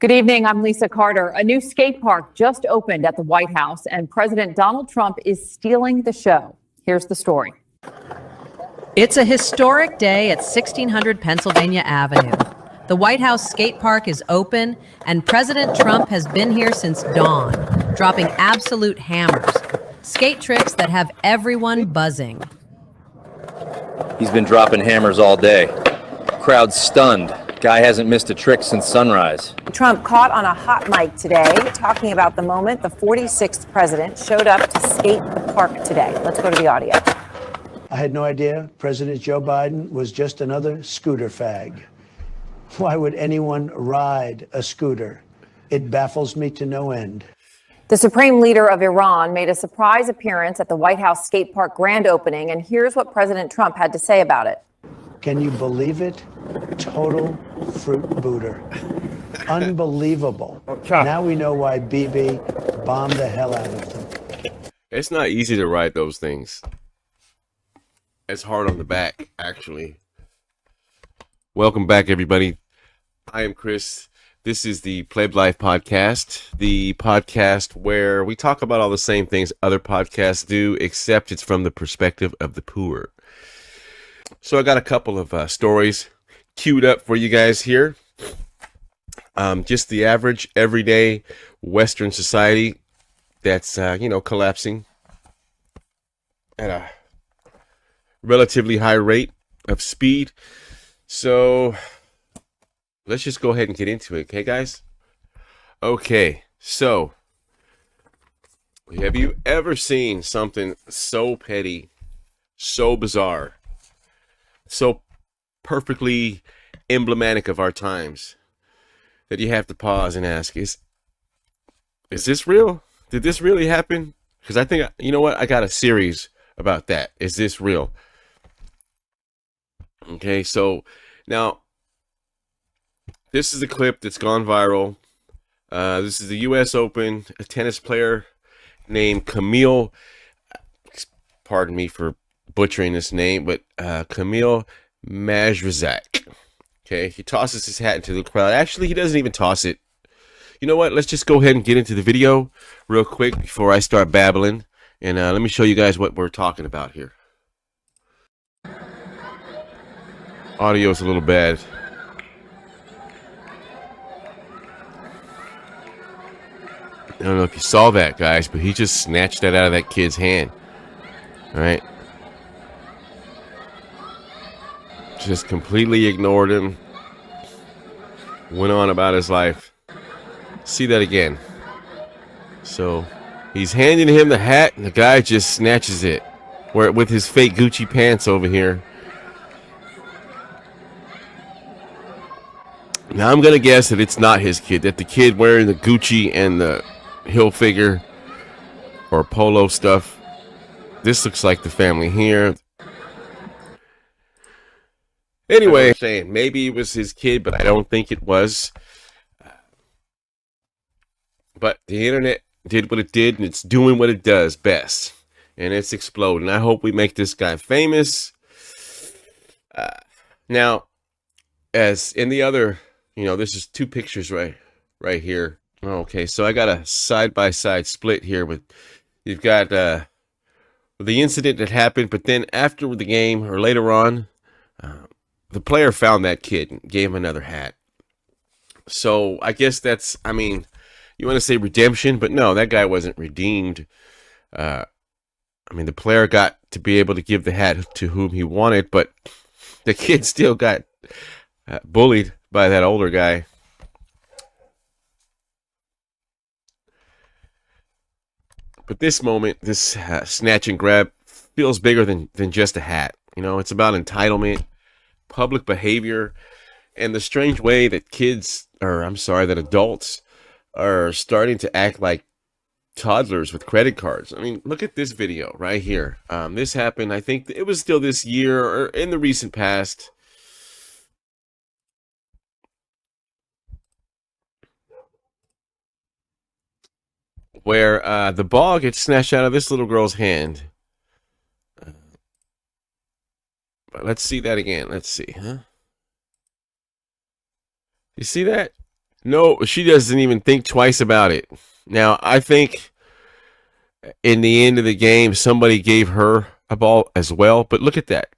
Good evening. I'm Lisa Carter. A new skate park just opened at the White House, and President Donald Trump is stealing the show. Here's the story. It's a historic day at 1600 Pennsylvania Avenue. The White House skate park is open, and President Trump has been here since dawn, dropping absolute hammers, skate tricks that have everyone buzzing. He's been dropping hammers all day. Crowd stunned. Guy hasn't missed a trick since sunrise. Trump caught on a hot mic today talking about the moment the 46th president showed up to skate the park today. Let's go to the audio. I had no idea President Joe Biden was just another scooter fag. Why would anyone ride a scooter? It baffles me to no end. The supreme leader of Iran made a surprise appearance at the White House skate park grand opening, and here's what President Trump had to say about it. Can you believe it? Total fruit booter. Unbelievable. Now we know why Bibi bombed the hell out of them. It's not easy to ride those things. It's hard on the back, actually. Welcome back, everybody. I am Chris. This is the Pleb Life podcast, the podcast where we talk about all the same things other podcasts do, except it's from the perspective of the poor. So I got a couple of stories queued up for you guys here. Just the average, everyday Western society that's, collapsing at a relatively high rate of speed. So let's just go ahead and get into it, okay, guys? Okay, so have you ever seen something so petty, so bizarre, so perfectly emblematic of our times that you have to pause and ask, is this real? Did this really happen? Because I think, you know what? I got a series about that. Is this real? Okay, so now this is a clip that's gone viral. This is the U.S. Open. A tennis player named Camille, pardon me for butchering this name, but Camille Majrzak. Okay, he tosses his hat into the crowd. Actually, he doesn't even toss it. You know what? Let's just go ahead and get into the video real quick before I start babbling. And let me show you guys what we're talking about here. Audio's a little bad. I don't know if you saw that, guys, but he just snatched that out of that kid's hand. All right. Just completely ignored him. Went on about his life. See that again. So he's handing him the hat, and the guy just snatches it, with his fake Gucci pants over here. Now I'm gonna guess that it's not his kid. That the kid wearing the Gucci and the Hilfiger or Polo stuff. This looks like the family here. Anyway, I'm saying maybe it was his kid, but I don't think it was. But the internet did what it did, and it's doing what it does best, and it's exploding. I hope we make this guy famous. Now, as in the other, this is two pictures right here. Okay, so I got a side-by-side split here with, you've got the incident that happened, but then after the game or later on, the player found that kid and gave him another hat. So I guess that's, you want to say redemption, but no, that guy wasn't redeemed. The player got to be able to give the hat to whom he wanted, but the kid still got bullied by that older guy. But this moment, this snatch and grab feels bigger than just a hat. It's about entitlement, public behavior, and the strange way that that adults are starting to act like toddlers with credit cards. Look at this video right here. This happened, I think it was still this year or in the recent past. Where the ball gets snatched out of this little girl's hand. But let's see that again. Let's see, huh? You see that? No, she doesn't even think twice about it. Now, I think in the end of the game, somebody gave her a ball as well. But look at that.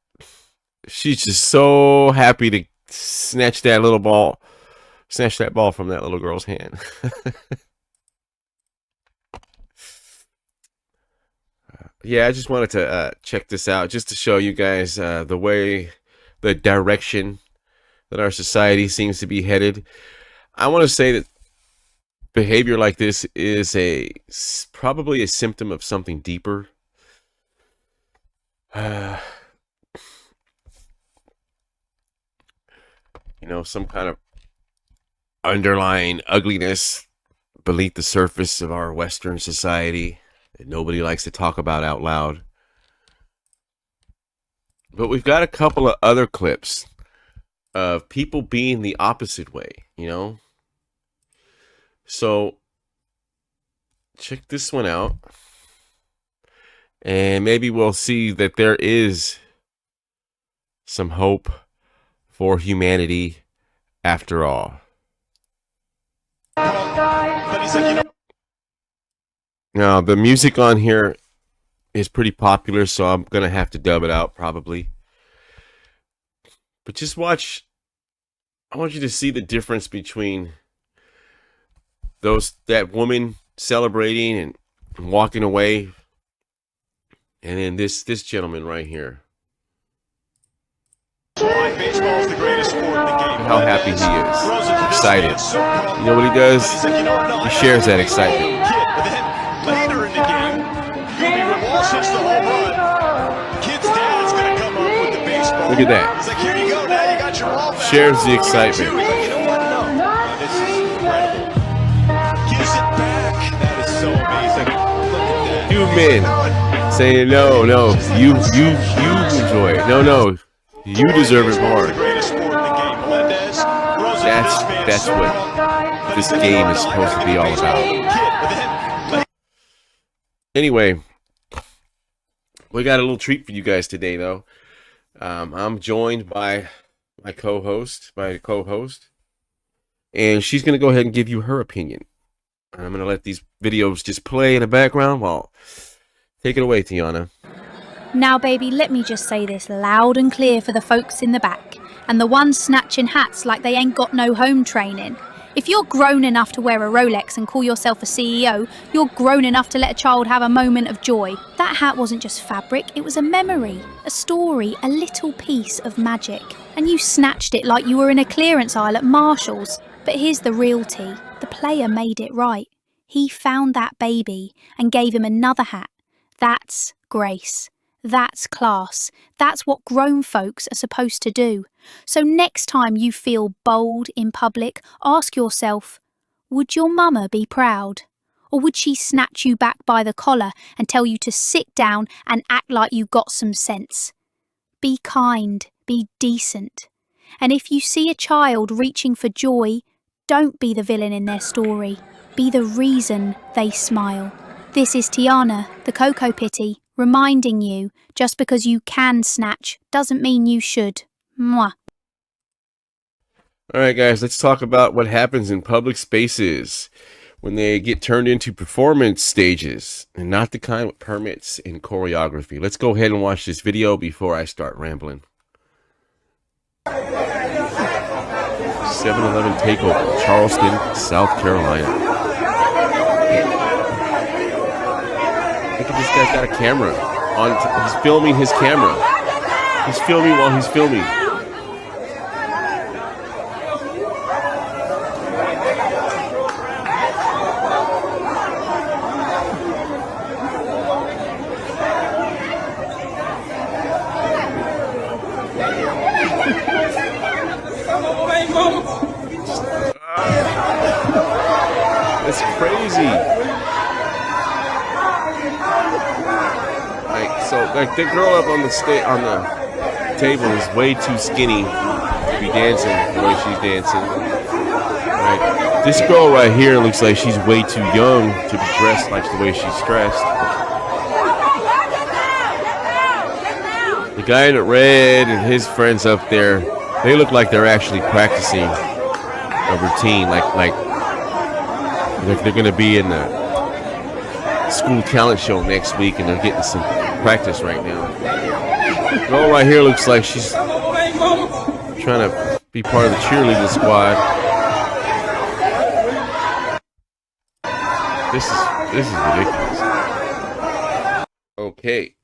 She's just so happy to snatch that ball from that little girl's hand. Yeah, I just wanted to check this out just to show you guys the direction that our society seems to be headed. I want to say that behavior like this is probably a symptom of something deeper. Some kind of underlying ugliness beneath the surface of our Western society that nobody likes to talk about out loud. But we've got a couple of other clips of people being the opposite way, So check this one out. And maybe we'll see that there is some hope for humanity after all. Now, the music on here is pretty popular, so I'm going to have to dub it out probably. But just watch. I want you to see the difference between that woman celebrating and walking away, and then this gentleman right here. Baseball is the greatest sport in the game. How happy he is, excited. You know what he does? He shares that excitement. Later in the game, Walsh hits the home run. Kid's dad's gonna come up with the baseball. Look at that. He's like, here you go, Dad. You got your ball back. Shares the excitement. He's like, you know what? No, this is incredible. Gives it back. That is so amazing. Look at that. Two men saying no, you enjoy it. No, you deserve it more. That's what this game is supposed to be all about. Anyway, we got a little treat for you guys today, though. I'm joined by my co-host, and she's going to go ahead and give you her opinion. I'm going to let these videos just play in the background while... Take it away, Tiana. Now, baby, let me just say this loud and clear for the folks in the back and the ones snatching hats like they ain't got no home training. If you're grown enough to wear a Rolex and call yourself a CEO, you're grown enough to let a child have a moment of joy. That hat wasn't just fabric, it was a memory, a story, a little piece of magic. And you snatched it like you were in a clearance aisle at Marshall's. But here's the real tea. The player made it right. He found that baby and gave him another hat. That's grace. That's class. That's what grown folks are supposed to do. So next time you feel bold in public, ask yourself, would your mama be proud? Or would she snatch you back by the collar and tell you to sit down and act like you got some sense? Be kind, be decent. And if you see a child reaching for joy, don't be the villain in their story. Be the reason they smile. This is Tiana, the Cocoa Pittie, reminding you, just because you can snatch doesn't mean you should. Mwah. All right, guys, let's talk about what happens in public spaces when they get turned into performance stages and not the kind with permits and choreography. Let's go ahead and watch this video before I start rambling. 7-Eleven takeover, Charleston, South Carolina. Look at this guy's got a camera on. He's filming his camera. He's filming while he's filming. It's crazy. Like the girl up on the table is way too skinny to be dancing the way she's dancing. Right. This girl right here looks like she's way too young to be dressed like the way she's dressed. The guy in red and his friends up there, they look like they're actually practicing a routine, like they're going to be in the school talent show next week, and they're getting some practice right now. The girl right here looks like she's trying to be part of the cheerleading squad. This is ridiculous. Okay.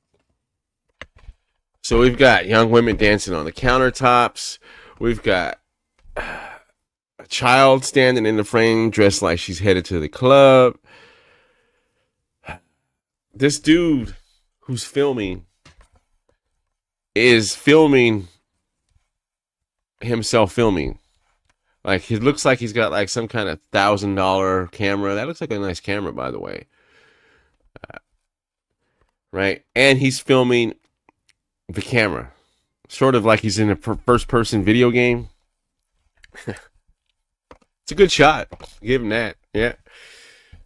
So we've got young women dancing on the countertops. We've got a child standing in the frame dressed like she's headed to the club. This dude who's filming is filming himself filming. Like, it looks like he's got like some kind of $1,000 camera. That looks like a nice camera, by the way. Right? And he's filming the camera. Sort of like he's in a first-person video game. It's a good shot. Give him that. Yeah.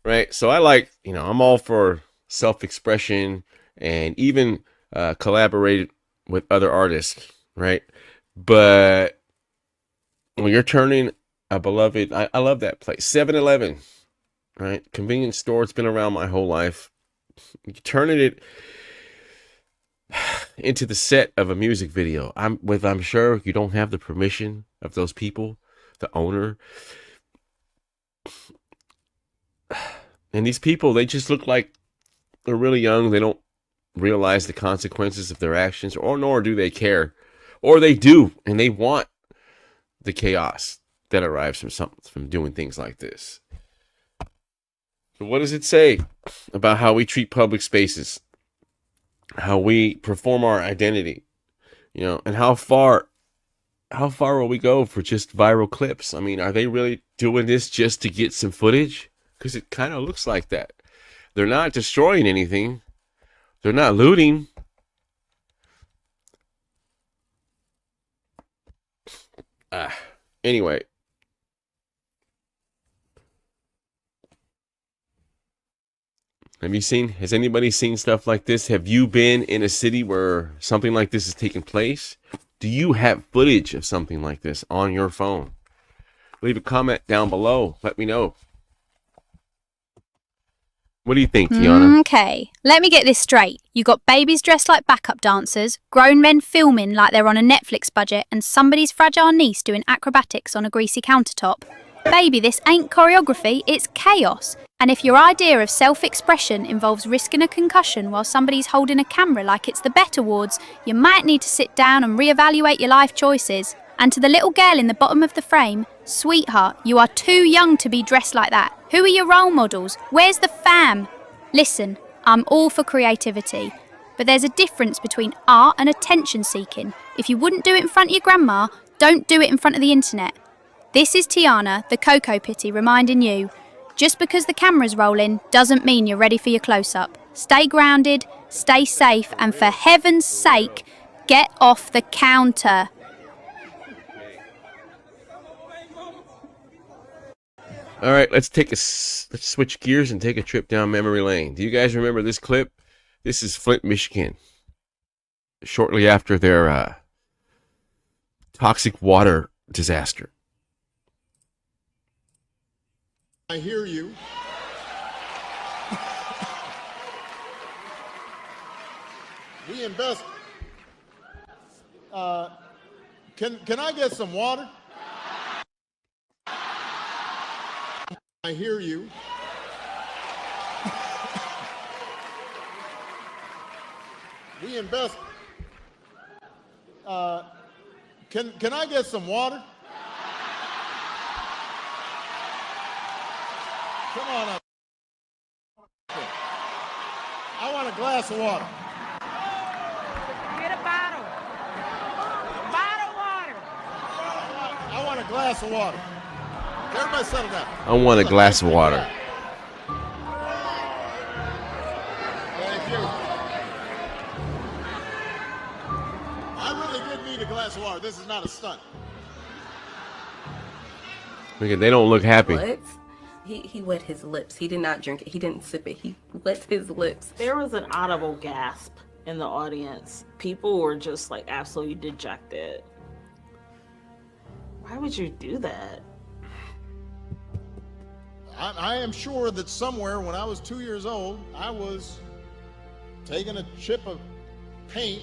Right? So I like, I'm all for self-expression and even collaborate with other artists. Right? But when you're turning a beloved, I love that place, 7-Eleven, right? Convenience store. It's been around my whole life. You're turning it into the set of a music video. I'm sure you don't have the permission of those people, the owner. And these people, they just look like they're really young. They don't realize the consequences of their actions, or nor do they care. Or they do, and they want the chaos that arrives from doing things like this. So what does it say about how we treat public spaces, how we perform our identity, and how far will we go for just viral clips? I mean, are they really doing this just to get some footage? Because it kind of looks like that. They're not destroying anything. They're not looting. Anyway. Has anybody seen stuff like this? Have you been in a city where something like this is taking place? Do you have footage of something like this on your phone? Leave a comment down below. Let me know. What do you think, Tiana? Okay, let me get this straight. You got babies dressed like backup dancers, grown men filming like they're on a Netflix budget, and somebody's fragile niece doing acrobatics on a greasy countertop. Baby, this ain't choreography, it's chaos. And if your idea of self-expression involves risking a concussion while somebody's holding a camera like it's the Bet Awards, you might need to sit down and reevaluate your life choices. And to the little girl in the bottom of the frame, sweetheart, you are too young to be dressed like that. Who are your role models? Where's the fam? Listen, I'm all for creativity, but there's a difference between art and attention seeking. If you wouldn't do it in front of your grandma, don't do it in front of the internet. This is Tiana, the Cocoa Pittie, reminding you, just because the camera's rolling doesn't mean you're ready for your close-up. Stay grounded, stay safe, and for heaven's sake, get off the counter. All right, let's switch gears and take a trip down memory lane. Do you guys remember this clip? This is Flint, Michigan. Shortly after their toxic water disaster. I hear you. We invest. Can I get some water? I hear you. We invest. Can I get some water? Come on up. I want a glass of water. Get a bottle. Bottle water. I want a glass of water. Everybody settle down. I want a glass of water. Thank you. I really did need a glass of water. This is not a stunt. Look at, they don't look happy. What? He wet his lips. He did not drink it. He didn't sip it. He wet his lips. There was an audible gasp in the audience. People were just like absolutely dejected. Why would you do that? I am sure that somewhere when I was 2 years old, I was taking a chip of paint,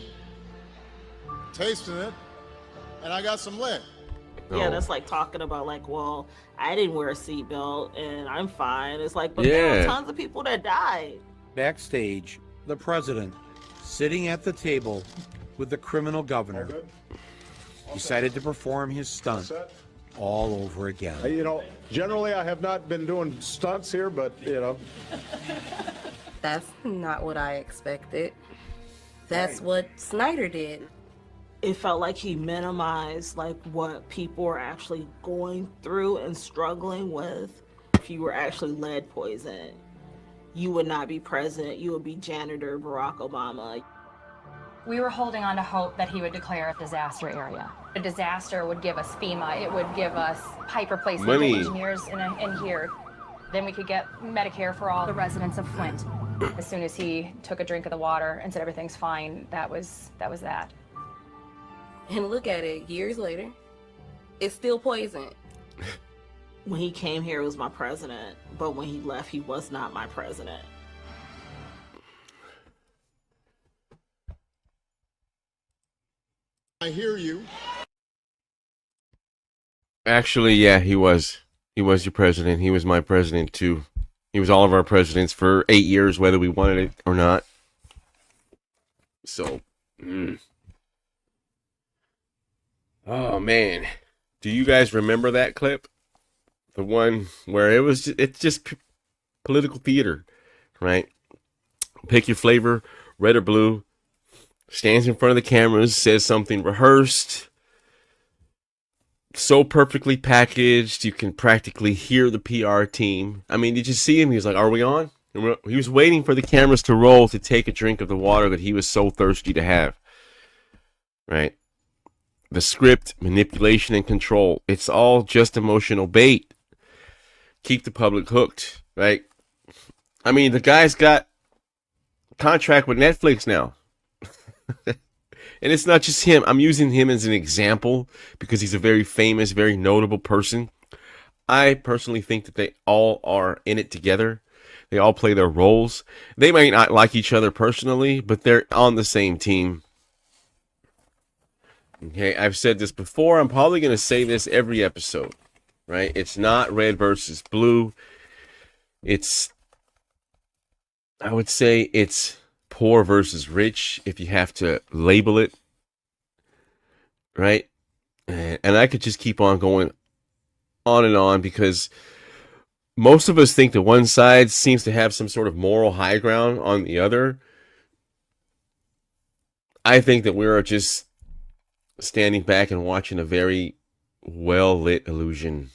tasting it, and I got some lead. Yeah, that's like talking about like, well, I didn't wear a seatbelt and I'm fine. It's like, but there were tons of people that died. Backstage, the president, sitting at the table with the criminal governor, decided to perform his stunt all over again. You know, generally I have not been doing stunts here, but, you know. That's not what I expected. That's what Snyder did. It felt like he minimized like what people were actually going through and struggling with. If you were actually lead poisoned, you would not be president. You would be janitor Barack Obama. We were holding on to hope that he would declare a disaster area. A disaster would give us FEMA. It would give us pipe replacement engineers in here. Then we could get Medicare for all the residents of Flint. As soon as he took a drink of the water and said everything's fine, that was that. And look at it, years later, it's still poison. When he came here, he was my president, but when he left, he was not my president. I hear you. Actually, yeah, he was. He was your president. He was my president, too. He was all of our presidents for 8 years, whether we wanted it or not. So, oh, man. Do you guys remember that clip? The one where it's just political theater, right? Pick your flavor, red or blue. Stands in front of the cameras, says something rehearsed. So perfectly packaged, you can practically hear the PR team. I mean, did you see him? He was like, are we on? He was waiting for the cameras to roll to take a drink of the water that he was so thirsty to have. Right? The script, manipulation, and control. It's all just emotional bait. Keep the public hooked, right? I mean, the guy's got a contract with Netflix now. And it's not just him. I'm using him as an example because he's a very famous, very notable person. I personally think that they all are in it together. They all play their roles. They might not like each other personally, but they're on the same team. Okay, I've said this before. I'm probably going to say this every episode, right? It's not red versus blue. I would say it's poor versus rich, if you have to label it, right? And I could just keep on going on and on because most of us think that one side seems to have some sort of moral high ground on the other. I think that we're just standing back and watching a very well-lit illusion.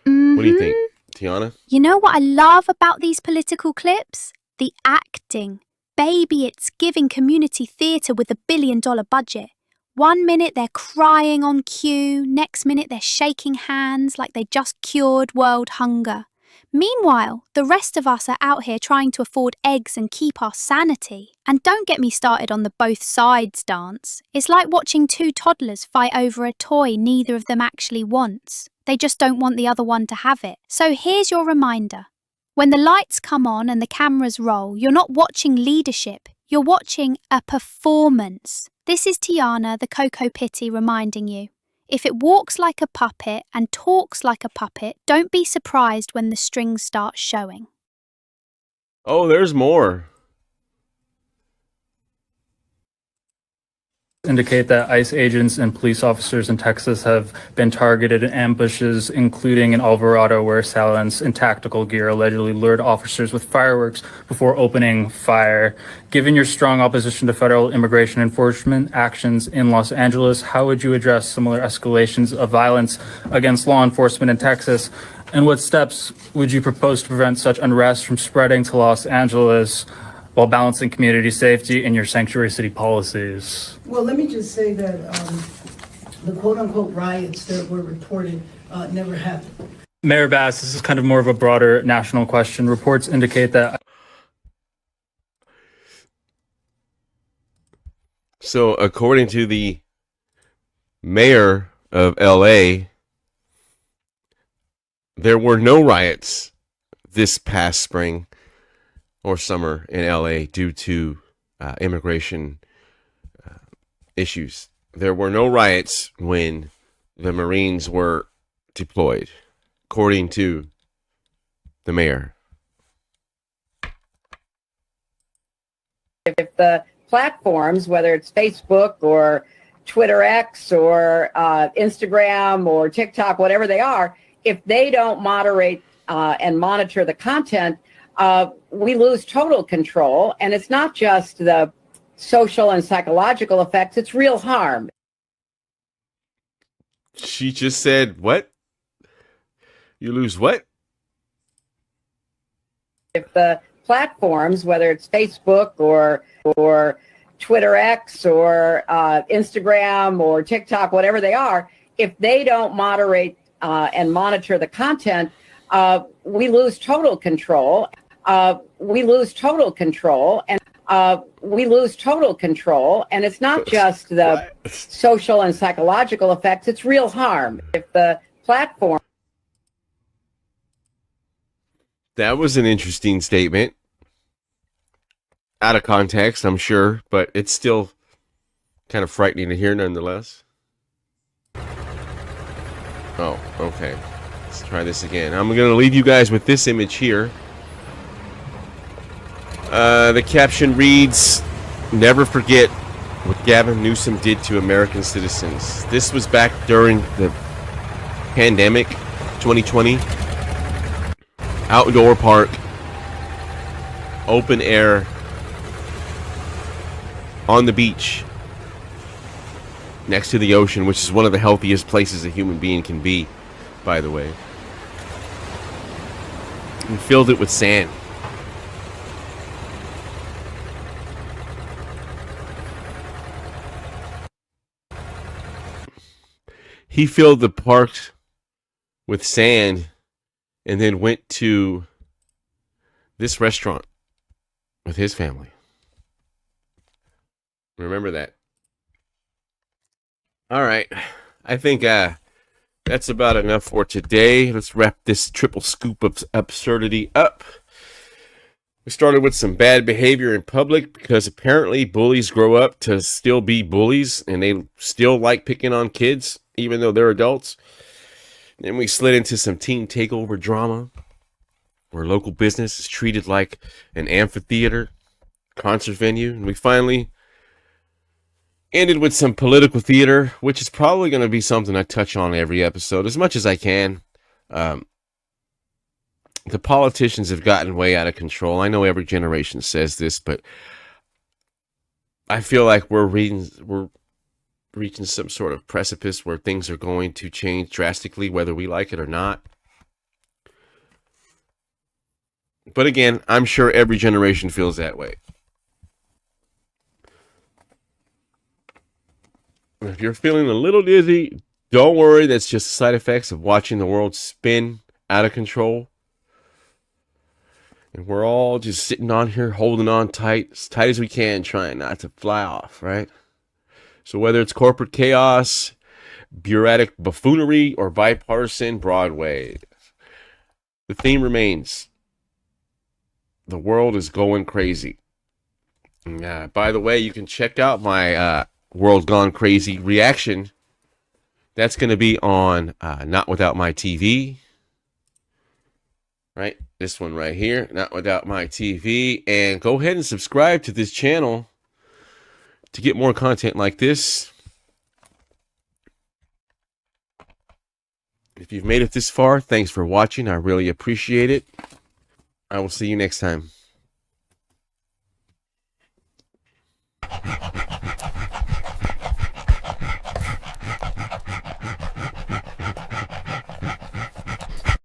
What do you think, Tiana? You know what I love about these political clips? The acting. Baby, it's giving community theatre with $1 billion budget. 1 minute they're crying on cue, next minute they're shaking hands like they just cured world hunger. Meanwhile, the rest of us are out here trying to afford eggs and keep our sanity. And don't get me started on the both sides dance. It's like watching two toddlers fight over a toy neither of them actually wants. They just don't want the other one to have it. So here's your reminder. When the lights come on and the cameras roll, you're not watching leadership, you're watching a performance. This is Tiana, the Coco Pittie, reminding you. If it walks like a puppet and talks like a puppet, don't be surprised when the strings start showing. Oh, there's more. Indicate that ICE agents and police officers in Texas have been targeted in ambushes, including in Alvarado, where assailants in tactical gear allegedly lured officers with fireworks before opening fire. Given your strong opposition to federal immigration enforcement actions in Los Angeles, how would you address similar escalations of violence against law enforcement in Texas? And what steps would you propose to prevent such unrest from spreading to Los Angeles, while balancing community safety and your sanctuary city policies? Well, let me just say that the quote-unquote riots that were reported never happened. Mayor Bass, this is kind of more of a broader national question. Reports indicate that... So, according to the mayor of LA, there were no riots this past spring or summer in LA due to immigration issues. There were no riots when the Marines were deployed, according to the mayor. If the platforms, whether it's Facebook or Twitter X or Instagram or TikTok, whatever they are, if they don't moderate and monitor the content, we lose total control. And it's not just the social and psychological effects, it's real harm. She just said, what? You lose what? If the platforms, whether it's Facebook or Twitter X or Instagram or TikTok, whatever they are, if they don't moderate and monitor the content, we lose total control. We lose total control, and we lose total control. And it's not just the social and psychological effects; it's real harm. If the platform. That was an interesting statement. Out of context, I'm sure, but it's still kind of frightening to hear nonetheless. Oh, okay. Let's try this again. I'm going to leave you guys with this image here. The caption reads, "Never forget what Gavin Newsom did to American citizens." This was back during the pandemic, 2020. Outdoor park, open air, on the beach, next to the ocean, which is one of the healthiest places a human being can be, by the way. And filled it with sand. He filled the park with sand and then went to this restaurant with his family. Remember that. All right. I think that's about enough for today. Let's wrap this triple scoop of absurdity up. We started with some bad behavior in public because apparently bullies grow up to still be bullies and they still like picking on kids even though they're adults. Then we slid into some teen takeover drama where local business is treated like an amphitheater, concert venue. And we finally ended with some political theater, which is probably going to be something I touch on every episode as much as I can. The politicians have gotten way out of control. I know every generation says this, but I feel like we're reaching some sort of precipice where things are going to change drastically, whether we like it or not. But again, I'm sure every generation feels that way. If you're feeling a little dizzy, don't worry. That's just side effects of watching the world spin out of control. And we're all just sitting on here, holding on tight as we can, trying not to fly off, right? So whether it's corporate chaos, bureaucratic buffoonery, or bipartisan Broadway, the theme remains. The world is going crazy. By the way, you can check out my World Gone Crazy reaction. That's going to be on Not Without My TV. Right? This one right here, Not Without My TV. And go ahead and subscribe to this channel to get more content like this. If you've made it this far, thanks for watching. I really appreciate it. I will see you next time.